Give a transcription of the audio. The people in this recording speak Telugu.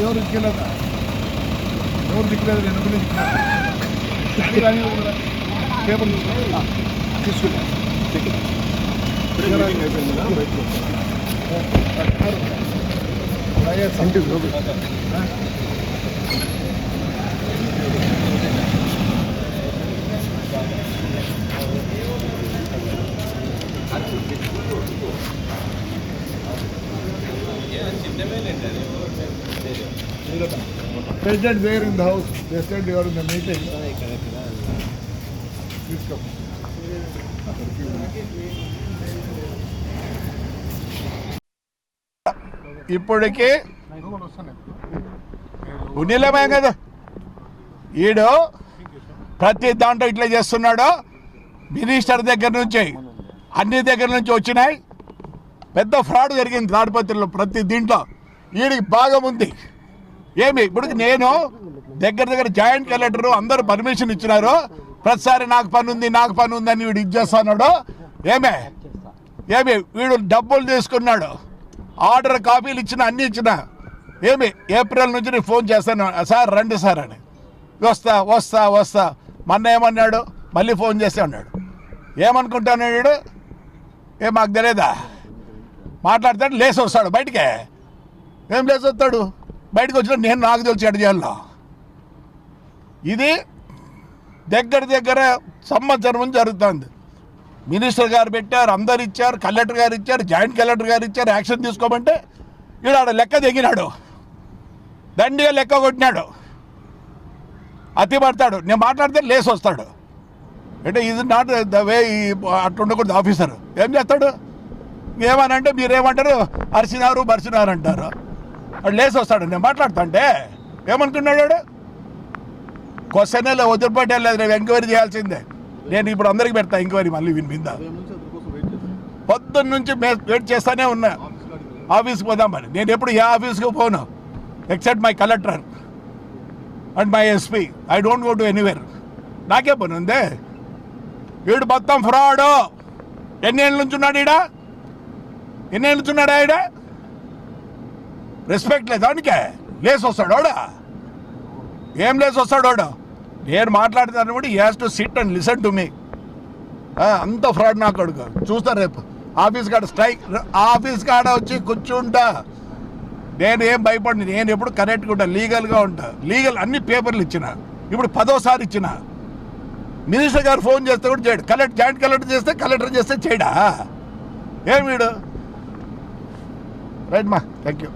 ఎవరు ఇక్కలేదా ఎవరు దిక్కులేదు రెండు పేపర్ తీసుకున్నా President there in the house. They said you are in the meeting. Please come. ఇప్పటికే ఉన్నిలమే కదా ఈడు ప్రతి దాంట్లో ఇట్లా చేస్తున్నాడు. మినిస్టర్ దగ్గర నుంచి అన్ని దగ్గర నుంచి వచ్చినాయి. పెద్ద ఫ్రాడ్ జరిగింది తాడిపత్రిలో ప్రతి దీంట్లో. వీడికి భాగం ఉంది. ఏమి ఇప్పుడు నేను దగ్గర జాయింట్ కలెక్టర్ అందరూ పర్మిషన్ ఇచ్చినారు. ప్రతిసారి నాకు పని ఉంది అని వీడు ఇది చేస్తున్నాడు. ఏమి వీడు డబ్బులు తీసుకున్నాడు. ఆర్డర్ కాపీలు ఇచ్చిన అన్ని ఇచ్చిన. ఏప్రిల్ నుంచి నేను ఫోన్ చేస్తాను, సార్ రండి సార్ అని. వస్తా మొన్న ఏమన్నాడు, మళ్ళీ ఫోన్ చేస్తే అన్నాడు. ఏమనుకుంటాను వీడు, మాకు తెలియదా? మాట్లాడతాడు, లేచి వస్తాడు బయటికే. లేచి వస్తాడు బయటకు వచ్చిన నేను నాకు తెలిసి ఎడ చేయాలో. ఇది దగ్గర సంవత్సరం జరుగుతుంది. మినిస్టర్ గారు పెట్టారు, అందరు ఇచ్చారు, కలెక్టర్ గారు ఇచ్చారు, జాయింట్ కలెక్టర్ గారు ఇచ్చారు. యాక్షన్ తీసుకోమంటే వీడు ఆడ లెక్క దిగినాడు, దండిగా లెక్క కొట్టినాడు, అతి పడతాడు. నేను మాట్లాడితే లేసి వస్తాడు. అంటే ఇది నాట్ ద వే. అట్లా ఉండకూడదు ఆఫీసర్. ఏం చేస్తాడు, ఏమనంటే మీరేమంటారు, బరిసినారు అంటారు. వాడు లేసి వస్తాడు. నేను మాట్లాడుతా అంటే ఏమనుకున్నాడు వాడు? క్వశ్చన్ వదిలిపెట్టలేదు, నేను ఎంక్వైరీ చేయాల్సిందే. నేను ఇప్పుడు అందరికి పెడతా ఎంక్వైరీ. మళ్ళీ విని మీద పొద్దున్న నుంచి వెయిట్ చేస్తానే ఉన్నా ఆఫీస్కి పోదామని. నేను ఎప్పుడు ఏ ఆఫీస్కి పోను except my collector and my SP. I don't go to anywhere. నాకే పని ఉందే. వీడు మొత్తం ఫ్రాడు. ఎన్నేళ్ళ నుంచి ఉన్నాడు ఈడ? రెస్పెక్ట్ లేదు దానికే. లేసి వస్తాడు వాడు. ఏం లేసి వస్తాడు వాడు? నేను మాట్లాడుతాను కూడా he has to sit and listen to me. అంత ఫ్రాడ్ నా కొడుకు. చూస్తా రేపు ఆఫీస్ కాడ స్ట్రైక్. ఆఫీస్ కాడ వచ్చి కూర్చుంటా. నేను ఏం భయపడి, నేను ఎప్పుడు కరెక్ట్గా ఉంటా, లీగల్గా ఉంటా. లీగల్ అన్ని పేపర్లు ఇచ్చిన. ఇప్పుడు 10వ ఇచ్చిన. మినిస్టర్ గారు ఫోన్ చేస్తే కూడా చేయడు. జాయింట్ కలెక్టర్ చేస్తే చేయడా? ఏం వీడు? రైట్ మా, థ్యాంక్ యూ.